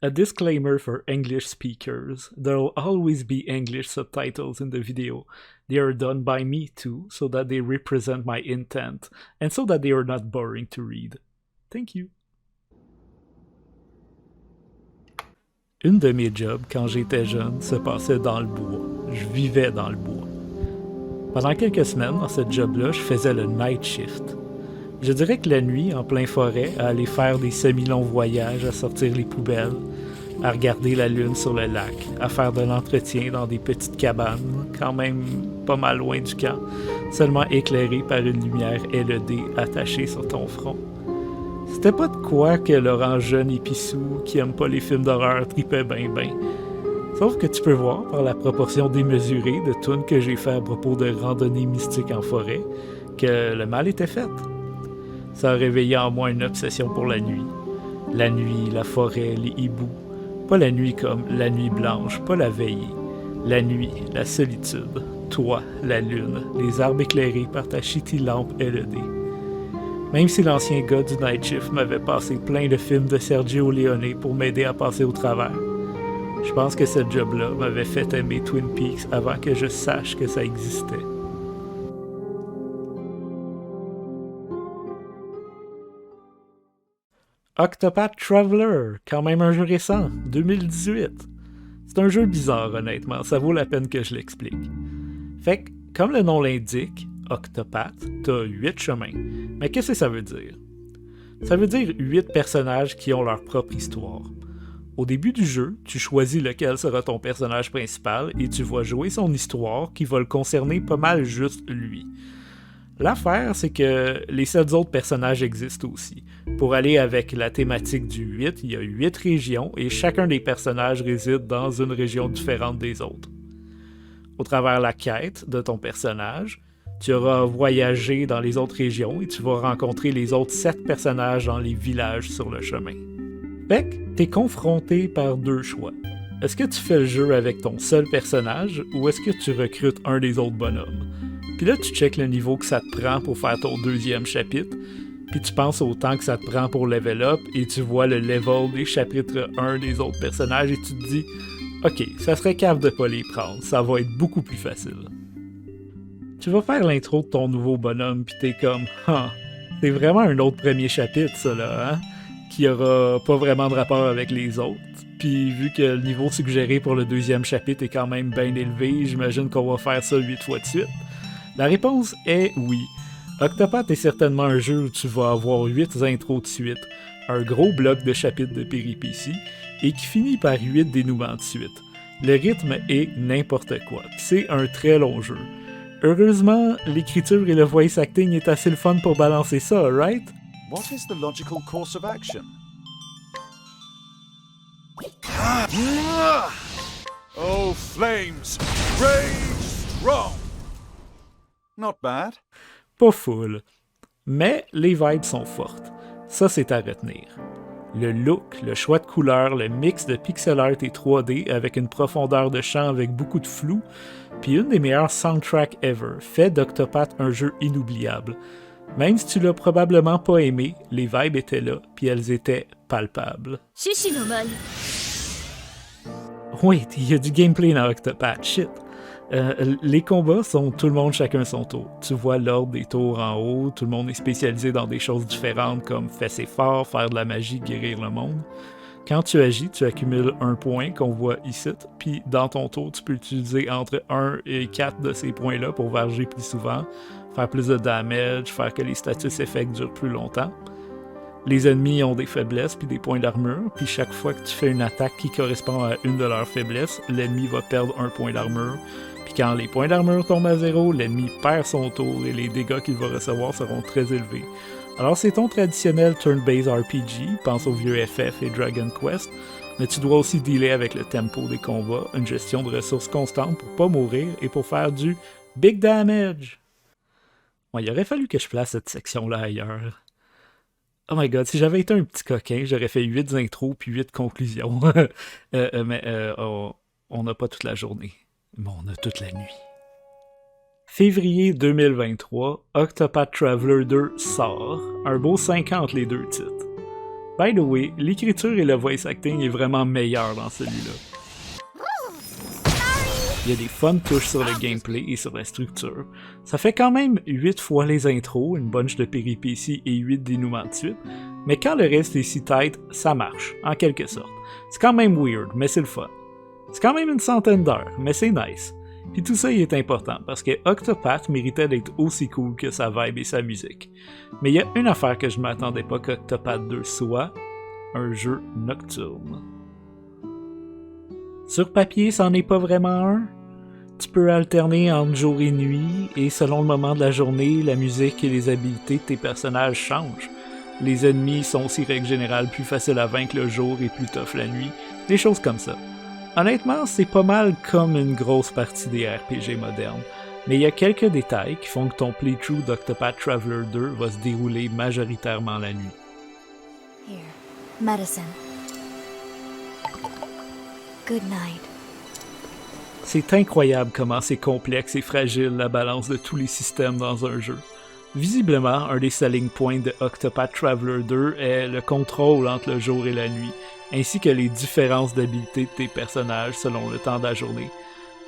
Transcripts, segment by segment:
A disclaimer for English speakers. There'll always be English subtitles in the video. They are done by me too, so that they represent my intent, and so that they are not boring to read. Thank you. Une de mes jobs quand j'étais jeune se passait dans le bois. Je vivais dans le bois. Pendant quelques semaines, dans ce job-là, je faisais le night shift. Je dirais que la nuit, en plein forêt, à aller faire des semi-longs voyages, à sortir les poubelles, à regarder la lune sur le lac, à faire de l'entretien dans des petites cabanes, quand même pas mal loin du camp, seulement éclairées par une lumière LED attachée sur ton front. C'était pas de quoi que Laurent jeune épissou, qui aime pas les films d'horreur, tripait ben. Sauf que tu peux voir, par la proportion démesurée de tunes que j'ai fait à propos de randonnées mystiques en forêt, que le mal était fait. Ça a réveillé en moi une obsession pour la nuit. La nuit, la forêt, les hiboux. Pas la nuit comme la nuit blanche, pas la veillée. La nuit, la solitude. Toi, la lune, les arbres éclairés par ta shitty lampe LED. Même si l'ancien gars du Night Shift m'avait passé plein de films de Sergio Leone pour m'aider à passer au travers, je pense que ce job-là m'avait fait aimer Twin Peaks avant que je sache que ça existait. Octopath Traveler, quand même un jeu récent, 2018. C'est un jeu bizarre, honnêtement, ça vaut la peine que je l'explique. Fait que, comme le nom l'indique, Octopath, t'as 8 chemins. Mais qu'est-ce que ça veut dire? Ça veut dire 8 personnages qui ont leur propre histoire. Au début du jeu, tu choisis lequel sera ton personnage principal et tu vas jouer son histoire qui va le concerner pas mal juste lui. L'affaire, c'est que les 7 autres personnages existent aussi. Pour aller avec la thématique du 8, il y a 8 régions et chacun des personnages réside dans une région différente des autres. Au travers la quête de ton personnage, tu auras voyagé dans les autres régions et tu vas rencontrer les autres 7 personnages dans les villages sur le chemin. Fait que t'es confronté par 2 choix. Est-ce que tu fais le jeu avec ton seul personnage ou est-ce que tu recrutes un des autres bonhommes? Puis là, tu checkes le niveau que ça te prend pour faire ton 2e chapitre, puis tu penses au temps que ça te prend pour level up et tu vois le level des chapitres 1 des autres personnages et tu te dis « Ok, ça serait cave de pas les prendre, ça va être beaucoup plus facile. » Tu vas faire l'intro de ton nouveau bonhomme pis t'es comme « Ah, c'est vraiment un autre premier chapitre ça là, hein? Qui aura pas vraiment de rapport avec les autres. » Puis vu que le niveau suggéré pour le 2e chapitre est quand même bien élevé, j'imagine qu'on va faire ça 8 fois de suite. La réponse est oui. Octopath est certainement un jeu où tu vas avoir 8 intros de suite, un gros bloc de chapitres de péripéties, et qui finit par 8 dénouements de suite. Le rythme est n'importe quoi, c'est un très long jeu. Heureusement, l'écriture et le voice acting est assez le fun pour balancer ça, right? What is the logical course of action? Oh, flames! Rage strong! Not bad. Pas full. Mais les vibes sont fortes. Ça, c'est à retenir. Le look, le choix de couleurs, le mix de pixel art et 3D avec une profondeur de champ avec beaucoup de flou, puis une des meilleures soundtracks ever, fait d'Octopath un jeu inoubliable. Même si tu l'as probablement pas aimé, les vibes étaient là, puis elles étaient palpables. Oui, il y a du gameplay dans Octopath, shit. Les combats sont tout le monde chacun son tour. Tu vois l'ordre des tours en haut, tout le monde est spécialisé dans des choses différentes comme fesser fort, faire de la magie, guérir le monde. Quand tu agis, tu accumules un point qu'on voit ici, puis dans ton tour, tu peux utiliser entre 1 et 4 de ces points-là pour varger plus souvent, faire plus de damage, faire que les status effects durent plus longtemps. Les ennemis ont des faiblesses puis des points d'armure, puis chaque fois que tu fais une attaque qui correspond à une de leurs faiblesses, l'ennemi va perdre un point d'armure. Puis quand les points d'armure tombent à 0, l'ennemi perd son tour et les dégâts qu'il va recevoir seront très élevés. Alors c'est ton traditionnel turn-based RPG, pense au vieux FF et Dragon Quest, mais tu dois aussi dealer avec le tempo des combats, une gestion de ressources constante pour pas mourir et pour faire du big damage. Bon, il aurait fallu que je place cette section-là ailleurs. Oh my god, si j'avais été un petit coquin, j'aurais fait 8 intros puis 8 conclusions. Mais on n'a pas toute la journée. Mais on a toute la nuit. Février 2023, Octopath Traveler 2 sort. Un beau 5 entre les deux titres. By the way, l'écriture et le voice acting est vraiment meilleur dans celui-là. Il y a des fun touches sur le gameplay et sur la structure. Ça fait quand même 8 fois les intros, une bunch de péripéties et 8 dénouements de suite, mais quand le reste est si tight, ça marche, en quelque sorte. C'est quand même weird, mais c'est le fun. C'est quand même une centaine d'heures, mais c'est nice. Puis tout ça il est important, parce que Octopath méritait d'être aussi cool que sa vibe et sa musique. Mais il y a une affaire que je m'attendais pas qu'Octopath 2 soit, un jeu nocturne. Sur papier, c'en est pas vraiment un. Tu peux alterner entre jour et nuit, et selon le moment de la journée, la musique et les habiletés de tes personnages changent. Les ennemis sont aussi, règle générale, plus faciles à vaincre le jour et plus tough la nuit, des choses comme ça. Honnêtement, c'est pas mal comme une grosse partie des RPG modernes, mais il y a quelques détails qui font que ton playthrough d'Octopath Traveler 2 va se dérouler majoritairement la nuit. Here, medicine. Good night. C'est incroyable comment c'est complexe et fragile la balance de tous les systèmes dans un jeu. Visiblement, un des selling points de Octopath Traveler 2 est le contrôle entre le jour et la nuit, ainsi que les différences d'habilité de tes personnages selon le temps de la journée.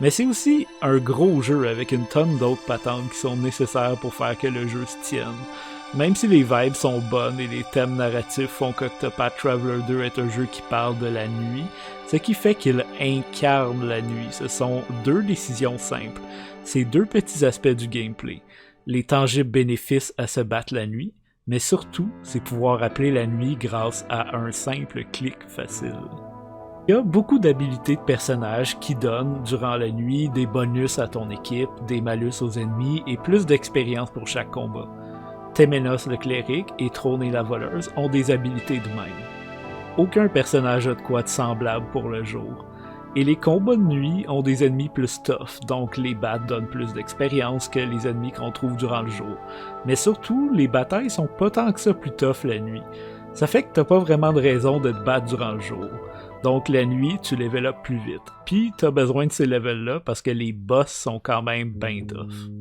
Mais c'est aussi un gros jeu avec une tonne d'autres patentes qui sont nécessaires pour faire que le jeu se tienne. Même si les vibes sont bonnes et les thèmes narratifs font qu'Octopath Traveler 2 est un jeu qui parle de la nuit, ce qui fait qu'il incarne la nuit, ce sont deux décisions simples. Ces deux petits aspects du gameplay. Les tangibles bénéfices à se battre la nuit, mais surtout, c'est pouvoir appeler la nuit grâce à un simple clic facile. Il y a beaucoup d'habilités de personnages qui donnent, durant la nuit, des bonus à ton équipe, des malus aux ennemis et plus d'expérience pour chaque combat. Temenos le cléric et Trône la voleuse ont des habilités de même. Aucun personnage a de quoi de semblable pour le jour. Et les combats de nuit ont des ennemis plus tough, donc les battes donnent plus d'expérience que les ennemis qu'on trouve durant le jour. Mais surtout, les batailles sont pas tant que ça plus tough la nuit. Ça fait que t'as pas vraiment de raison de te battre durant le jour. Donc la nuit, tu level up plus vite. Puis t'as besoin de ces levels-là parce que les boss sont quand même ben tough.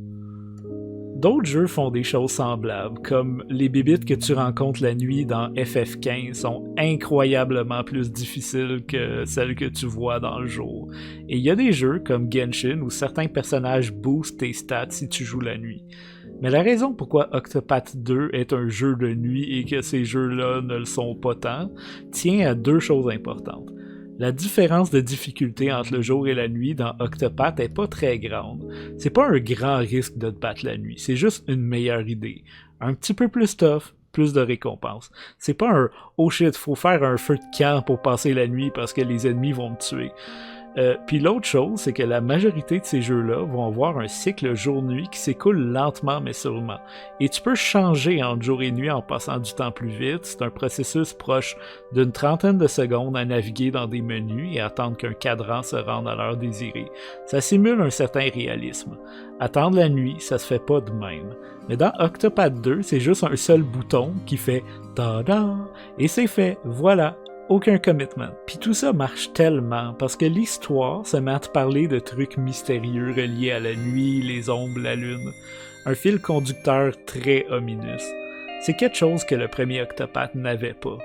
D'autres jeux font des choses semblables, comme les bébites que tu rencontres la nuit dans FF15 sont incroyablement plus difficiles que celles que tu vois dans le jour. Et il y a des jeux comme Genshin où certains personnages boostent tes stats si tu joues la nuit. Mais la raison pourquoi Octopath 2 est un jeu de nuit et que ces jeux-là ne le sont pas tant, tient à deux choses importantes. La différence de difficulté entre le jour et la nuit dans Octopath est pas très grande. C'est pas un grand risque de te battre la nuit, c'est juste une meilleure idée. Un petit peu plus tough, plus de récompenses. C'est pas un « oh shit, faut faire un feu de camp pour passer la nuit parce que les ennemis vont me tuer ». Puis l'autre chose, c'est que la majorité de ces jeux-là vont avoir un cycle jour-nuit qui s'écoule lentement mais sûrement. Et tu peux changer entre jour et nuit en passant du temps plus vite. C'est un processus proche d'une trentaine de secondes à naviguer dans des menus et attendre qu'un cadran se rende à l'heure désirée. Ça simule un certain réalisme. Attendre la nuit, ça se fait pas de même. Mais dans Octopath 2, c'est juste un seul bouton qui fait « ta-da » et c'est fait, voilà. Aucun commitment. Puis tout ça marche tellement parce que l'histoire se met à te parler de trucs mystérieux reliés à la nuit, les ombres, la lune. Un fil conducteur très omineux. C'est quelque chose que le premier Octopath n'avait pas.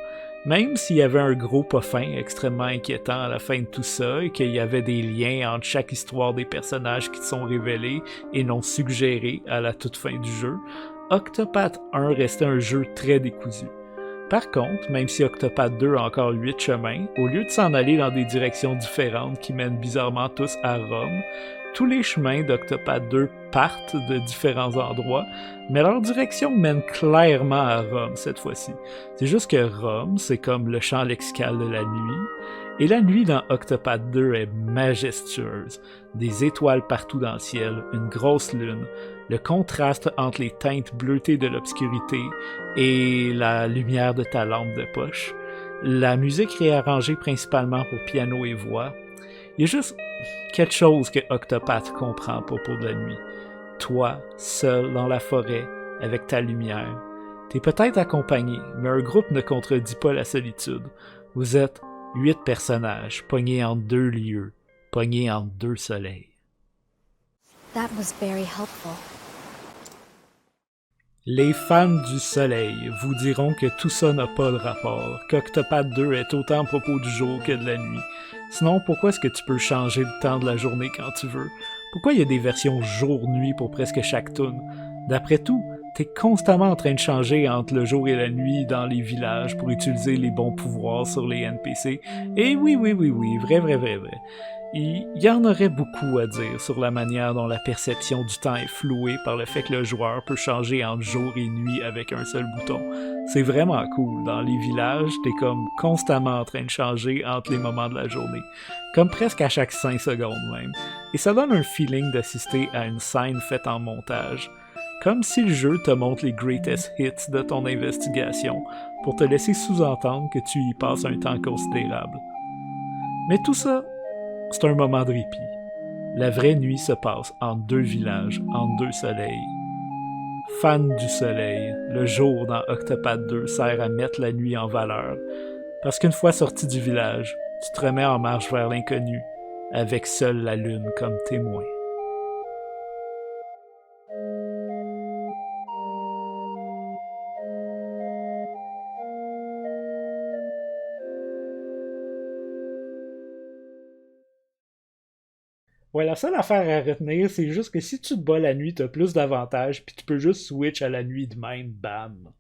Même s'il y avait un gros pas fin extrêmement inquiétant à la fin de tout ça et qu'il y avait des liens entre chaque histoire des personnages qui te sont révélés et non suggérés à la toute fin du jeu, Octopath 1 restait un jeu très décousu. Par contre, même si Octopath 2 a encore 8 chemins, au lieu de s'en aller dans des directions différentes qui mènent bizarrement tous à Rome, tous les chemins d'Octopath 2 partent de différents endroits, mais leur direction mène clairement à Rome cette fois-ci. C'est juste que Rome, c'est comme le champ lexical de la nuit, et la nuit dans Octopath 2 est majestueuse. Des étoiles partout dans le ciel, une grosse lune, le contraste entre les teintes bleutées de l'obscurité et la lumière de ta lampe de poche, la musique réarrangée principalement pour piano et voix. Il y a juste quelque chose que Octopath comprend pas pour de la nuit. Toi, seul dans la forêt, avec ta lumière. T'es peut-être accompagné, mais un groupe ne contredit pas la solitude. Vous êtes 8 personnages, pognés entre 2 lieux, pognés entre 2 soleils. That was very helpful. Les fans du soleil vous diront que tout ça n'a pas de rapport, qu'Octopath 2 est autant à propos du jour que de la nuit. Sinon, pourquoi est-ce que tu peux changer le temps de la journée quand tu veux? Pourquoi il y a des versions jour-nuit pour presque chaque tune? D'après tout, t'es constamment en train de changer entre le jour et la nuit dans les villages pour utiliser les bons pouvoirs sur les NPC. Et oui, vrai. Il y en aurait beaucoup à dire sur la manière dont la perception du temps est flouée par le fait que le joueur peut changer entre jour et nuit avec un seul bouton. C'est vraiment cool. Dans les villages, t'es comme constamment en train de changer entre les moments de la journée. Comme presque à chaque 5 secondes même. Et ça donne un feeling d'assister à une scène faite en montage. Comme si le jeu te montre les greatest hits de ton investigation pour te laisser sous-entendre que tu y passes un temps considérable. Mais tout ça, c'est un moment de répit. La vraie nuit se passe entre deux villages, entre deux soleils. Fan du soleil, le jour dans Octopath 2 sert à mettre la nuit en valeur, parce qu'une fois sorti du village, tu te remets en marche vers l'inconnu, avec seule la lune comme témoin. Ouais, la seule affaire à retenir, c'est juste que si tu te bats la nuit, t'as plus d'avantages, puis tu peux juste switch à la nuit de même, bam.